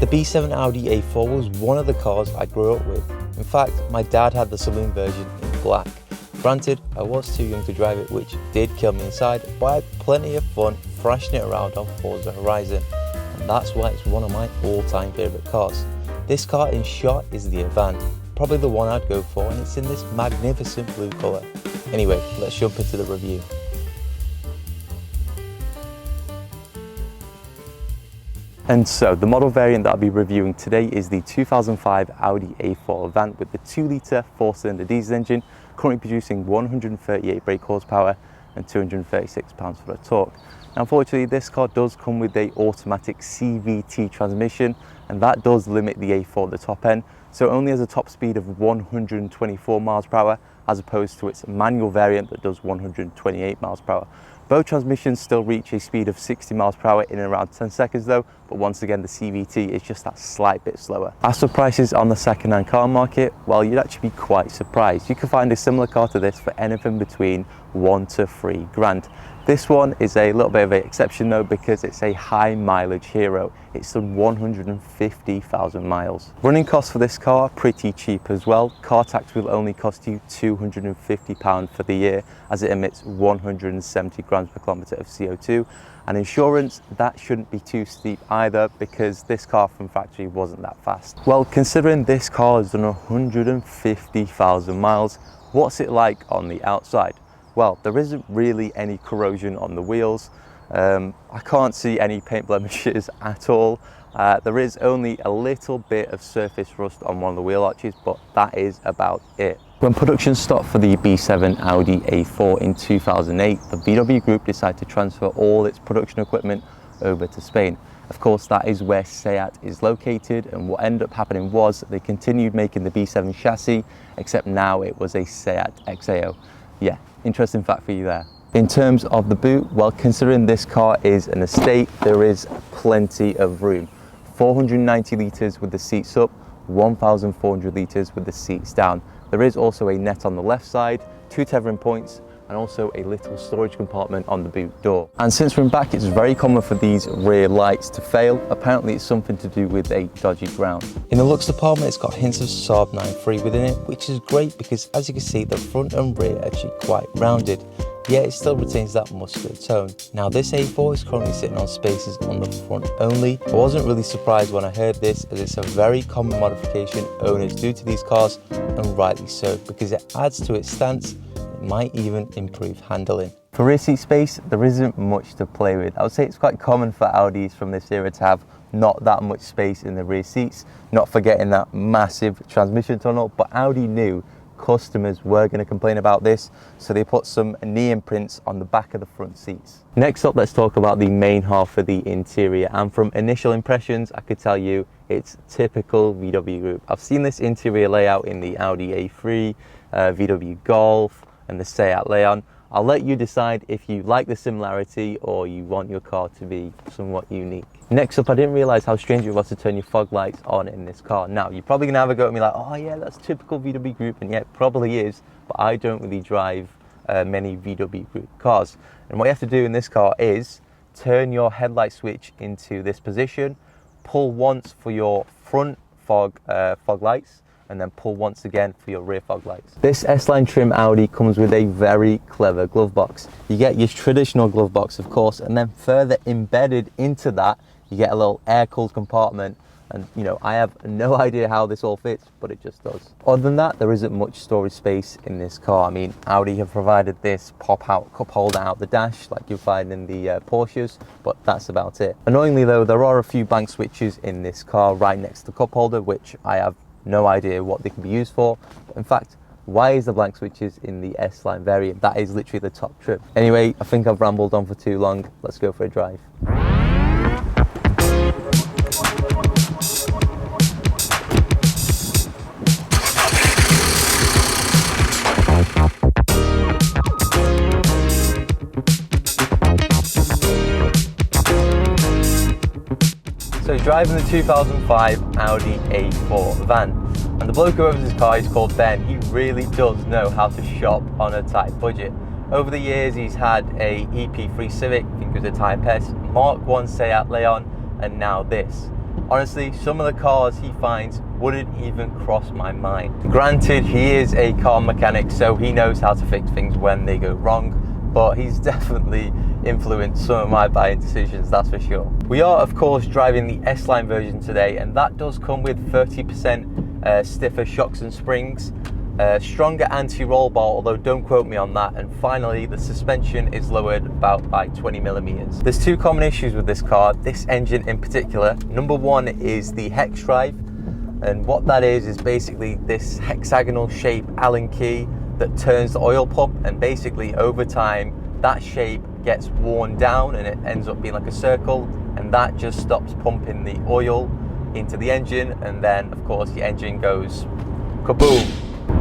The B7 Audi A4 was one of the cars I grew up with. In fact, my dad had the saloon version in black. Granted, I was too young to drive it, which did kill me inside, but I had plenty of fun thrashing it around on Forza Horizon, and that's why it's one of my all-time favourite cars. This car in shot is the Avant, probably the one I'd go for, and it's in this magnificent blue colour. Anyway, let's jump into the review. And so, the model variant that I'll be reviewing today is the 2005 Audi A4 Avant with the 2-litre 4-cylinder diesel engine, currently producing 138 brake horsepower and 236 pounds-foot of torque. Now, unfortunately, this car does come with an automatic CVT transmission, and that does limit the A4 at the top end, so it only has a top speed of 124 miles per hour as opposed to its manual variant that does 128 miles per hour. Both transmissions still reach a speed of 60 miles per hour in around 10 seconds though, but once again the CVT is just that slight bit slower. As for prices on the second-hand car market, well, you'd actually be quite surprised. You can find a similar car to this for anything between 1 to 3 grand. This one is a little bit of an exception though, because it's a high mileage hero. It's done 150,000 miles. Running costs for this car are pretty cheap as well. Car tax will only cost you £250 for the year, as it emits 170 grams per kilometre of CO2. And insurance, that shouldn't be too steep either, because this car from factory wasn't that fast. Well, considering this car has done 150,000 miles, what's it like on the outside? Well, there isn't really any corrosion on the wheels. I can't see any paint blemishes at all. There is only a little bit of surface rust on one of the wheel arches, but that is about it. When production stopped for the B7 Audi A4 in 2008, the VW Group decided to transfer all its production equipment over to Spain. Of course, that is where SEAT is located, and what ended up happening was they continued making the B7 chassis, except now it was a SEAT XAO. Yeah, interesting fact for you there. In terms of the boot, well, considering this car is an estate, there is plenty of room. 490 litres with the seats up, 1,400 litres with the seats down. There is also a net on the left side, 2 tethering points, and also a little storage compartment on the boot door. And since we're in back, it's very common for these rear lights to fail. Apparently it's something to do with a dodgy ground. In the looks department, it's got hints of Saab 9-3 within it, which is great because as you can see, the front and rear are actually quite rounded, yet it still retains that muscular tone. Now this A4 is currently sitting on spaces on the front only. I wasn't really surprised when I heard this, as it's a very common modification owners do to these cars, and rightly so, because it adds to its stance. It might even improve handling. For rear seat space, there isn't much to play with. I would say it's quite common for Audis from this era to have not that much space in the rear seats, not forgetting that massive transmission tunnel, but Audi knew customers were going to complain about this, so they put some knee imprints on the back of the front seats. Next up, let's talk about the main half of the interior, and from initial impressions I could tell you it's typical VW Group. I've seen this interior layout in the Audi A3, VW Golf and the SEAT Leon. I'll let you decide if you like the similarity or you want your car to be somewhat unique. Next up, I didn't realise how strange it was to turn your fog lights on in this car. Now, you're probably going to have a go at me like, oh yeah, that's typical VW Group, and yeah, it probably is, but I don't really drive many VW Group cars. And what you have to do in this car is turn your headlight switch into this position, pull once for your front fog lights, and then pull once again for your rear fog lights. This S-line trim Audi comes with a very clever glove box. You get your traditional glove box, of course, and then further embedded into that, you get a little air-cooled compartment. And you know, I have no idea how this all fits, but it just does. Other than that, there isn't much storage space in this car. I mean, Audi have provided this pop-out cup holder out the dash, like you'll find in the Porsches, but that's about it. Annoyingly though, there are a few blank switches in this car right next to the cup holder, which I have no idea what they can be used for. In fact, why is the blank switches in the S-line variant? That is literally the top trim. Anyway, I think I've rambled on for too long. Let's go for a drive. So driving the 2005 Audi A4 Avant, and the bloke who owns this car is called Ben. He really does know how to shop on a tight budget. Over the years he's had a EP3 Civic, I think it was a Type S, Mark 1 Seat Leon, and now this. honestly, some of the cars he finds wouldn't even cross my mind. Granted, he is a car mechanic, so he knows how to fix things when they go wrong, but he's definitely influenced some of my buying decisions, that's for sure. We are, of course, driving the S-line version today, and that does come with 30% stiffer shocks and springs, stronger anti-roll bar, although don't quote me on that, and finally the suspension is lowered about by 20 millimeters. There's two common issues with this car, this engine in particular. Number one is the hex drive, and what that is basically this hexagonal shape Allen key that turns the oil pump, and basically over time that shape gets worn down and it ends up being like a circle, and that just stops pumping the oil into the engine, and then of course the engine goes kaboom.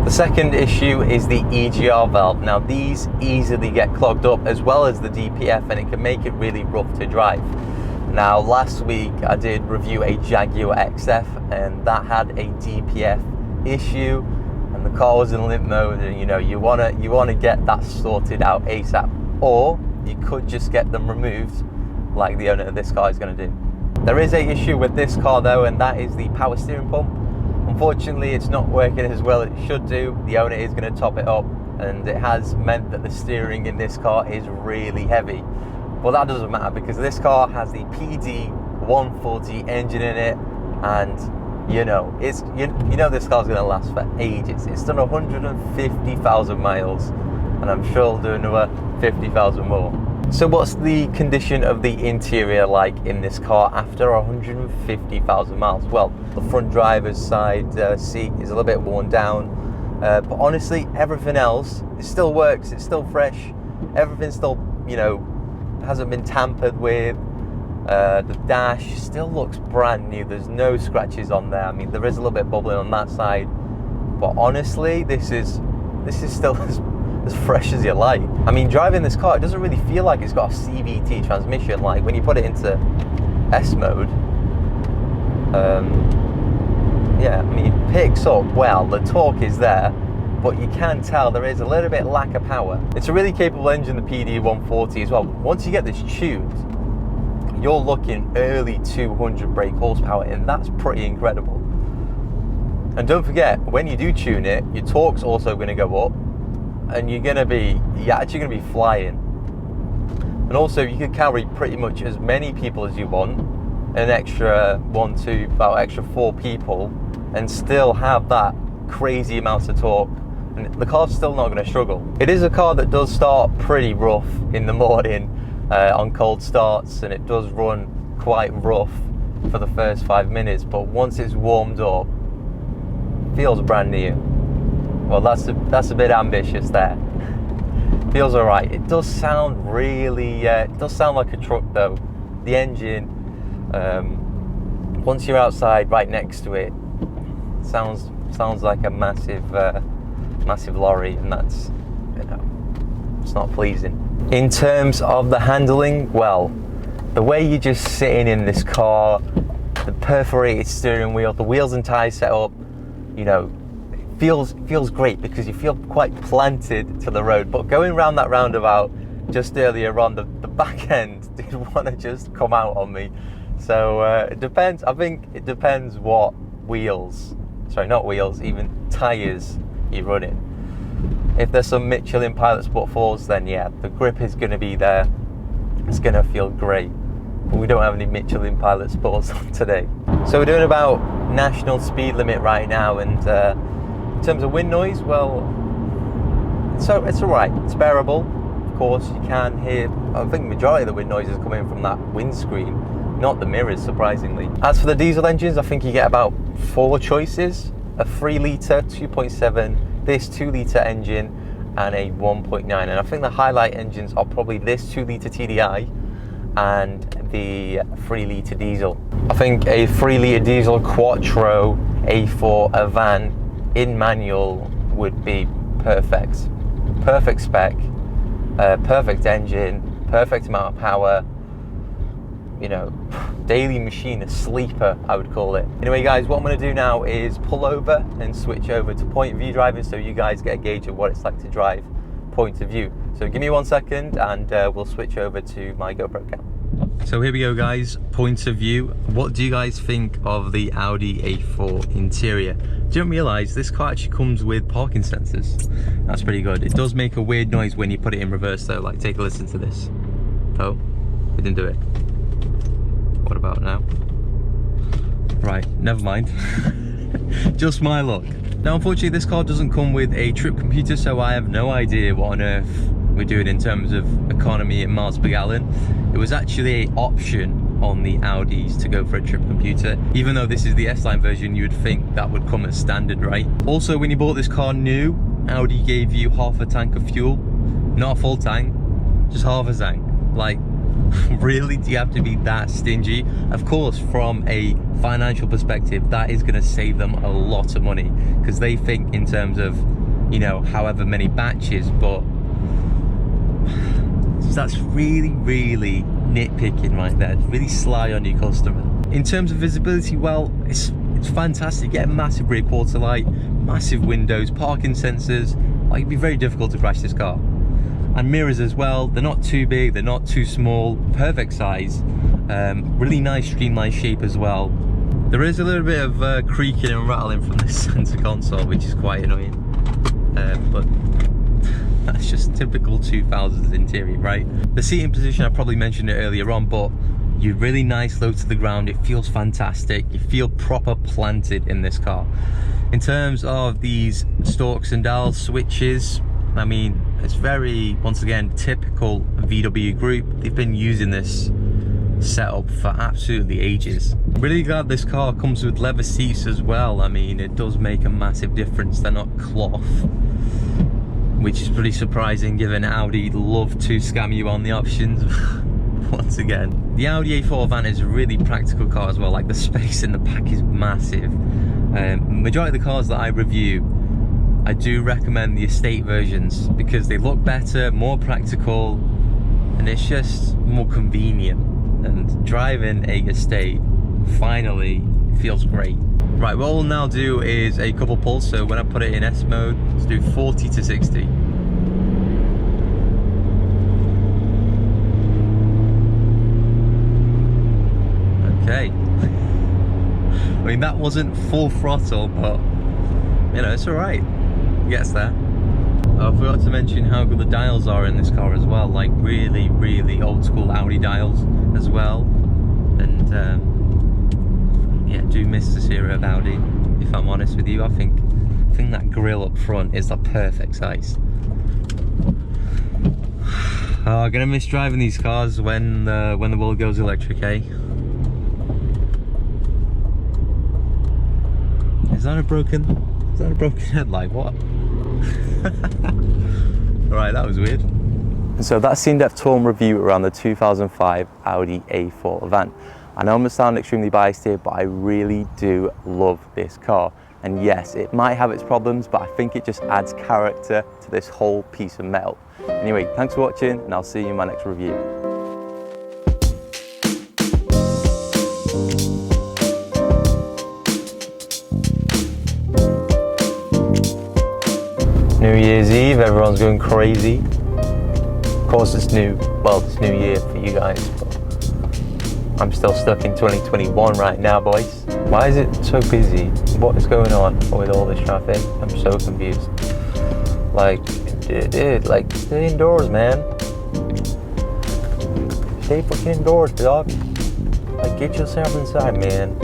The second issue is the EGR valve. Now these easily get clogged up, as well as the DPF, and it can make it really rough to drive. Now last week I did review a Jaguar XF, and that had a DPF issue, and the car was in limp mode, and you know, you wanna get that sorted out ASAP, or you could just get them removed like the owner of this car is going to do. There is a issue with this car though, and that is the power steering pump. Unfortunately, it's not working as well as it should do. The owner is going to top it up, and it has meant that the steering in this car is really heavy. Well, that doesn't matter because this car has the PD 140 engine in it, and you know this car's going to last for ages. It's done 150,000 miles, and I'm sure it'll do another 50,000 more. So what's the condition of the interior like in this car after 150,000 miles? Well, the front driver's side seat is a little bit worn down, but honestly everything else, it still works, it's still fresh, everything still, you know, hasn't been tampered with. The dash still looks brand new, there's no scratches on there. I mean, there is a little bit of bubbling on that side, but honestly this is still as fresh as you like. I mean, driving this car, it doesn't really feel like it's got a CVT transmission. Like when you put it into S mode, yeah, I mean, it picks up well, the torque is there, but you can tell there is a little bit lack of power. It's a really capable engine, the PD 140 as well. Once you get this tuned, you're looking early 200 brake horsepower, and that's pretty incredible. And don't forget, when you do tune it, your torque's also going to go up, and you're actually going to be flying. And also you can carry pretty much as many people as you want, an extra about extra 4 people, and still have that crazy amount of torque, and the car's still not going to struggle. It is a car that does start pretty rough in the morning on cold starts, and it does run quite rough for the first 5 minutes, but once it's warmed up, it feels brand new. Well, that's a bit ambitious there. Feels alright. It does sound really, it does sound like a truck though. The engine, once you're outside right next to it, sounds like a massive lorry, and that's, you know, it's not pleasing. In terms of the handling, well, the way you're just sitting in this car, the perforated steering wheel, the wheels and tyres set up, you know, feels great because you feel quite planted to the road. But going around that roundabout just earlier on, the back end did want to just come out on me. So it depends. I think it depends what even tyres you're running. If there's some Michelin Pilot Sport 4s, then yeah, the grip is going to be there. It's going to feel great. But we don't have any Michelin Pilot Sports on today. So we're doing about national speed limit right now, and in terms of wind noise, well, it's alright, it's bearable. Of course, you can hear, I think the majority of the wind noise is coming from that windscreen, not the mirrors, surprisingly. As for the diesel engines, I think you get about 4 choices: a 3 litre, 2.7, this 2 litre engine, and a 1.9. And I think the highlight engines are probably this 2 litre TDI and the 3 litre diesel. I think a 3 litre diesel Quattro A4 Avant in manual would be perfect. Perfect spec, perfect engine, perfect amount of power. You know, daily machine, a sleeper, I would call it. Anyway guys, what I'm going to do now is pull over and switch over to point of view driving, so you guys get a gauge of what it's like to drive point of view. So give me 1 second and we'll switch over to my GoPro cam. So here we go guys, points of view. What do you guys think of the Audi A4 interior? Do you realise this car actually comes with parking sensors? That's pretty good. It does make a weird noise when you put it in reverse though, like take a listen to this. Oh, it didn't do it. What about now? Right, never mind. Just my luck. Now unfortunately this car doesn't come with a trip computer, so I have no idea what on earth we're doing in terms of economy and miles per gallon. It was actually an option on the Audis to go for a trip computer. Even though this is the S-line version, you would think that would come as standard, right? Also, when you bought this car new, Audi gave you half a tank of fuel. Not a full tank, just half a tank. Like, really, do you have to be that stingy? Of course, from a financial perspective, that is gonna save them a lot of money, because they think in terms of, you know, however many batches, but that's really nitpicking right there. It's really sly on your customer. In terms of visibility, well, it's fantastic. You get a massive rear quarter light, massive windows, parking sensors. Like, it'd be very difficult to crash this car. And mirrors as well. They're not too big, they're not too small, perfect size. Really nice streamlined shape as well. There is a little bit of creaking and rattling from this center console, which is quite annoying. But that's just typical 2000s interior, right? The seating position, I probably mentioned it earlier on, but you're really nice low to the ground. It feels fantastic. You feel proper planted in this car. In terms of these stalks and dials switches, I mean, it's very, once again, typical VW group. They've been using this setup for absolutely ages. Really glad this car comes with leather seats as well. I mean, it does make a massive difference. They're not cloth, which is pretty surprising given Audi love to scam you on the options. Once again, the Audi A4 Avant is a really practical car as well. Like, the space in the back is massive. Majority of the cars that I review, I do recommend the estate versions because they look better, more practical, and it's just more convenient. And driving a estate finally feels great. Right, what we'll now do is a couple pulls. So when I put it in S mode, let's do 40 to 60. Okay. I mean, that wasn't full throttle, but you know, it's all right. Gets there. I forgot to mention how good the dials are in this car as well. Like, really old school Audi dials as well. And yeah, do miss the era of Audi, if I'm honest with you. I think that grille up front is the perfect size. Oh, I'm gonna miss driving these cars when the world goes electric, eh? Is that a broken headlight? What? Alright, that was weird. So that's the in-depth tour and review around the 2005 Audi A4 Avant. I know I'm gonna sound extremely biased here, but I really do love this car. And yes, it might have its problems, but I think it just adds character to this whole piece of metal. Anyway, thanks for watching, and I'll see you in my next review. New Year's Eve, everyone's going crazy. Of course it's new, well, it's New Year for you guys, but I'm still stuck in 2021 right now, boys. Why is it so busy? What is going on with all this traffic? I'm so confused. Like, dude, like, stay indoors, man. Stay fucking indoors, dog. Like, get yourself inside, man.